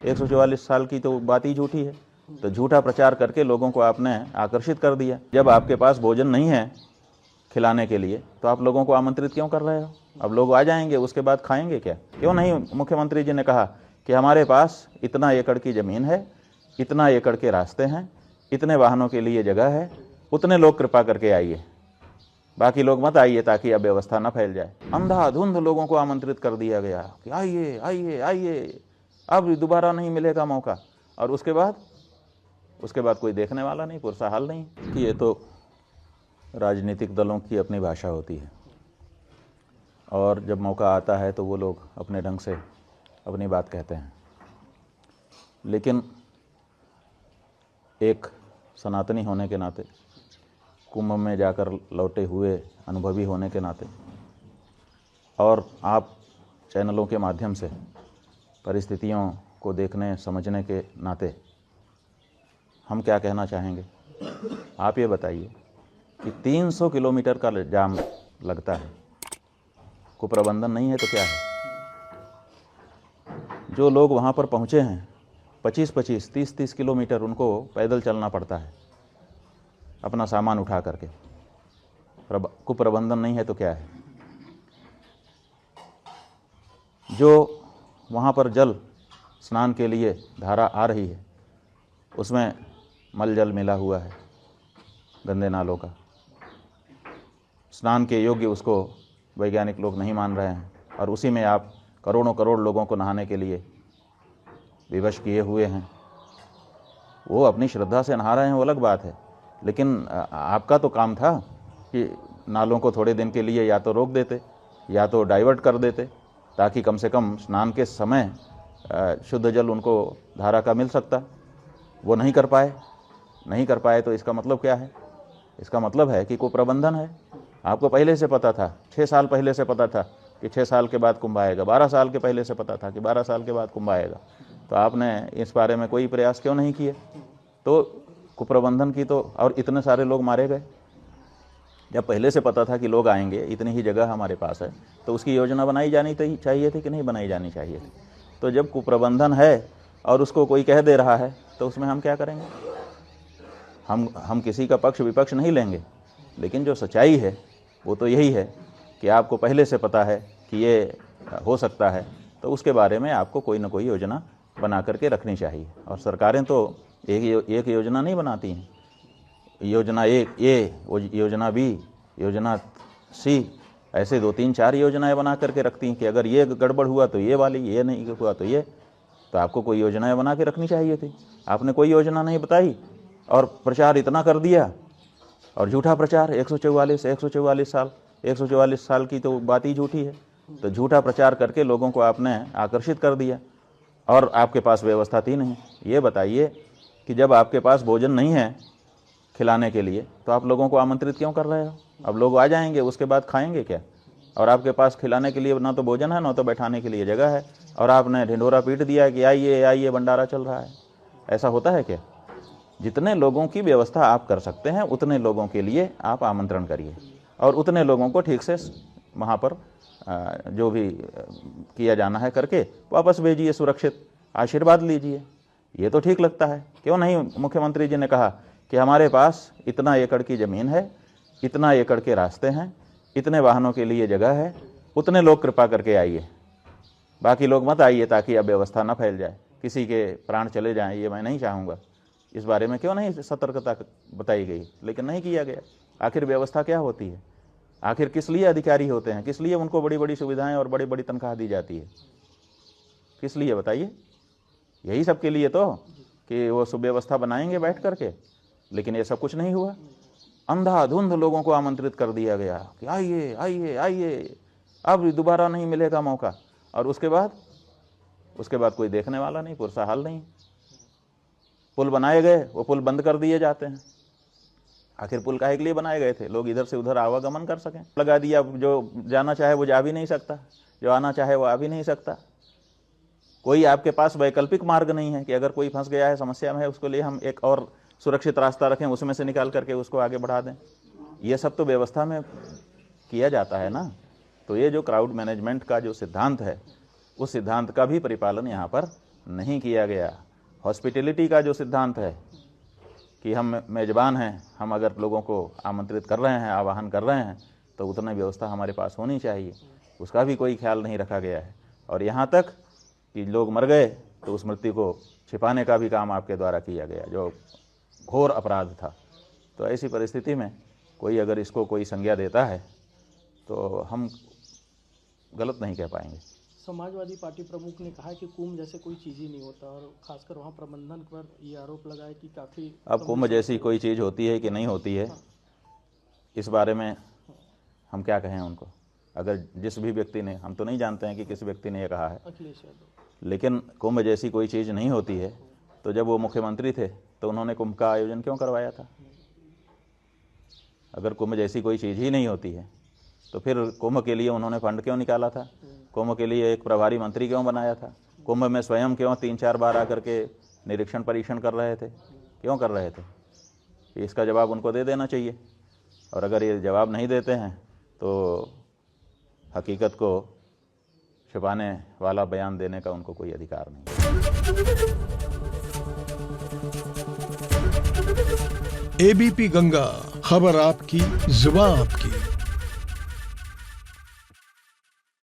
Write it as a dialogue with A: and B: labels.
A: 144 साल की तो बात ही झूठी है। तो झूठा प्रचार करके लोगों को आपने आकर्षित कर दिया। जब आपके पास भोजन नहीं है खिलाने के लिए तो आप लोगों को आमंत्रित क्यों कर रहे हो? अब लोग आ जाएंगे, उसके बाद खाएंगे क्या? क्यों नहीं मुख्यमंत्री जी ने कहा कि हमारे पास इतना एकड़ की ज़मीन है, इतना एकड़ के रास्ते हैं, इतने वाहनों के लिए जगह है, उतने लोग कृपा करके आइए, बाकी लोग मत आइए ताकि अब व्यवस्था न फैल जाए। अंधाधुंध लोगों को आमंत्रित कर दिया गया कि आइए आइए आइए, अब दोबारा नहीं मिलेगा मौका। और उसके बाद कोई देखने वाला नहीं, पुरसा हाल नहीं। कि ये तो राजनीतिक दलों की अपनी भाषा होती है और जब मौका आता है तो वो लोग अपने ढंग से अपनी बात कहते हैं। लेकिन एक सनातनी होने के नाते, कुंभ में जाकर लौटे हुए अनुभवी होने के नाते और आप चैनलों के माध्यम से परिस्थितियों को देखने समझने के नाते हम क्या कहना चाहेंगे? आप ये बताइए कि 300 किलोमीटर का जाम लगता है, कुप्रबंधन नहीं है तो क्या है? जो लोग वहाँ पर पहुँचे हैं 25-25, 30-30 किलोमीटर उनको पैदल चलना पड़ता है अपना सामान उठा करके। कुप्रबंधन नहीं है तो क्या है? जो वहाँ पर जल स्नान के लिए धारा आ रही है उसमें मल जल मिला हुआ है, गंदे नालों का, स्नान के योग्य उसको वैज्ञानिक लोग नहीं मान रहे हैं और उसी में आप करोड़ों करोड़ लोगों को नहाने के लिए विवश किए हुए हैं। वो अपनी श्रद्धा से नहा रहे हैं, वो अलग बात है, लेकिन आपका तो काम था कि नालों को थोड़े दिन के लिए या तो रोक देते या तो डाइवर्ट कर देते ताकि कम से कम स्नान के समय शुद्ध जल उनको धारा का मिल सकता। वो नहीं कर पाए तो इसका मतलब क्या है? इसका मतलब है कि कुप्रबंधन है। आपको पहले से पता था, 6 साल पहले से पता था कि 6 साल के बाद कुंभ आएगा, 12 साल के पहले से पता था कि 12 साल के बाद कुंभ आएगा, तो आपने इस बारे में कोई प्रयास क्यों नहीं किए? तो कुप्रबंधन की तो, और इतने सारे लोग मारे गए। जब पहले से पता था कि लोग आएंगे, इतनी ही जगह हमारे पास है, तो उसकी योजना बनाई जानी चाहिए थी कि नहीं बनाई जानी चाहिए थी? तो जब कुप्रबंधन है और उसको कोई कह दे रहा है तो उसमें हम क्या करेंगे? हम किसी का पक्ष विपक्ष नहीं लेंगे, लेकिन जो सच्चाई है वो तो यही है कि आपको पहले से पता है कि ये हो सकता है, तो उसके बारे में आपको कोई ना कोई योजना बना करके रखनी चाहिए। और सरकारें तो एक योजना नहीं बनाती हैं, योजना ए, योजना बी, योजना सी, ऐसे 2-3-4 योजनाएं बना करके रखती हैं कि अगर ये गड़बड़ हुआ तो ये वाली, ये नहीं हुआ तो ये। तो आपको कोई योजनाएं बना के रखनी चाहिए थी। आपने कोई योजना नहीं बताई और प्रचार इतना कर दिया, और झूठा प्रचार। 144 साल की तो बात ही झूठी है। तो झूठा प्रचार करके लोगों को आपने आकर्षित कर दिया और आपके पास व्यवस्था थी नहीं। ये बताइए कि जब आपके पास भोजन नहीं है खिलाने के लिए तो आप लोगों को आमंत्रित क्यों कर रहे हो? अब लोग आ जाएंगे, उसके बाद खाएंगे क्या? और आपके पास खिलाने के लिए ना तो भोजन है, ना तो बैठाने के लिए जगह है, और आपने ढिंढोरा पीट दिया कि आइए आइए भंडारा चल रहा है। ऐसा होता है क्या? जितने लोगों की व्यवस्था आप कर सकते हैं उतने लोगों के लिए आप आमंत्रण करिए और उतने लोगों को ठीक से वहाँ पर जो भी किया जाना है करके वापस भेजिए, सुरक्षित आशीर्वाद लीजिए। ये तो ठीक लगता है। क्यों नहीं मुख्यमंत्री जी ने कहा कि हमारे पास इतना एकड़ की ज़मीन है, इतना एकड़ के रास्ते हैं, इतने वाहनों के लिए जगह है, उतने लोग कृपा करके आइए, बाकी लोग मत आइए ताकि अब व्यवस्था न फैल जाए, किसी के प्राण चले जाएं, ये मैं नहीं चाहूँगा। इस बारे में क्यों नहीं सतर्कता बताई गई? लेकिन नहीं किया गया। आखिर व्यवस्था क्या होती है? आखिर किस लिए अधिकारी होते हैं? किस लिए उनको बड़ी बड़ी सुविधाएं और बड़ी बड़ी तनख्वाह दी जाती है? किस लिए बताइए? यही सब के लिए तो कि वो सुव्यवस्था बनाएंगे बैठ करके। लेकिन ये सब कुछ नहीं हुआ। अंधाधुंध लोगों को आमंत्रित कर दिया गया कि आइए आइए आइए, अब दोबारा नहीं मिलेगा मौका। और उसके बाद कोई देखने वाला नहीं, पुरसा हाल नहीं। पुल बनाए गए, वो पुल बंद कर दिए जाते हैं। आखिर पुल काहे के लिए बनाए गए थे? लोग इधर से उधर आवागमन कर सकें। लगा दिया, जो जाना चाहे वो जा भी नहीं सकता, जो आना चाहे वो आ भी नहीं सकता। कोई आपके पास वैकल्पिक मार्ग नहीं है कि अगर कोई फंस गया है, समस्या में है, उसके लिए हम एक और सुरक्षित रास्ता रखें, उसमें से निकाल करके उसको आगे बढ़ा दें। ये सब तो व्यवस्था में किया जाता है ना। तो ये जो क्राउड मैनेजमेंट का जो सिद्धांत है, उस सिद्धांत का भी परिपालन यहाँ पर नहीं किया गया। हॉस्पिटैलिटी का जो सिद्धांत है कि हम मेज़बान हैं, हम अगर लोगों को आमंत्रित कर रहे हैं, आवाहन कर रहे हैं, तो उतनी व्यवस्था हमारे पास होनी चाहिए, उसका भी कोई ख्याल नहीं रखा गया है। और यहाँ तक कि लोग मर गए तो उस मृत्यु को छिपाने का भी काम आपके द्वारा किया गया, जो घोर अपराध था। तो ऐसी परिस्थिति में कोई अगर इसको कोई संज्ञा देता है तो हम गलत नहीं कह पाएंगे।
B: समाजवादी पार्टी प्रमुख ने कहा कि कुंभ जैसे कोई चीज़ ही नहीं होता, और खासकर वहाँ प्रबंधन पर ये आरोप लगाया कि काफ़ी
A: अब कुंभ जैसी कोई चीज़ होती है कि नहीं होती है, इस बारे में हम क्या कहें उनको। अगर जिस भी व्यक्ति ने, हम तो नहीं जानते हैं कि किस व्यक्ति ने ये कहा है,
B: अखिलेश यादव,
A: लेकिन कुंभ जैसी कोई चीज़ नहीं होती है तो जब वो मुख्यमंत्री थे तो उन्होंने कुंभ का आयोजन क्यों करवाया था? अगर कुंभ जैसी कोई चीज़ ही नहीं होती है तो फिर कुंभ के लिए उन्होंने फंड क्यों निकाला था? कुंभ के लिए एक प्रभारी मंत्री क्यों बनाया था? कुंभ में स्वयं क्यों 3-4 बार आकर के निरीक्षण परीक्षण कर रहे थे? क्यों कर रहे थे? इसका जवाब उनको दे देना चाहिए। और अगर ये जवाब नहीं देते हैं तो हकीकत को छिपाने वाला बयान देने का उनको कोई अधिकार नहीं।
C: एबीपी गंगा, खबर आपकी, जुबान आपकी।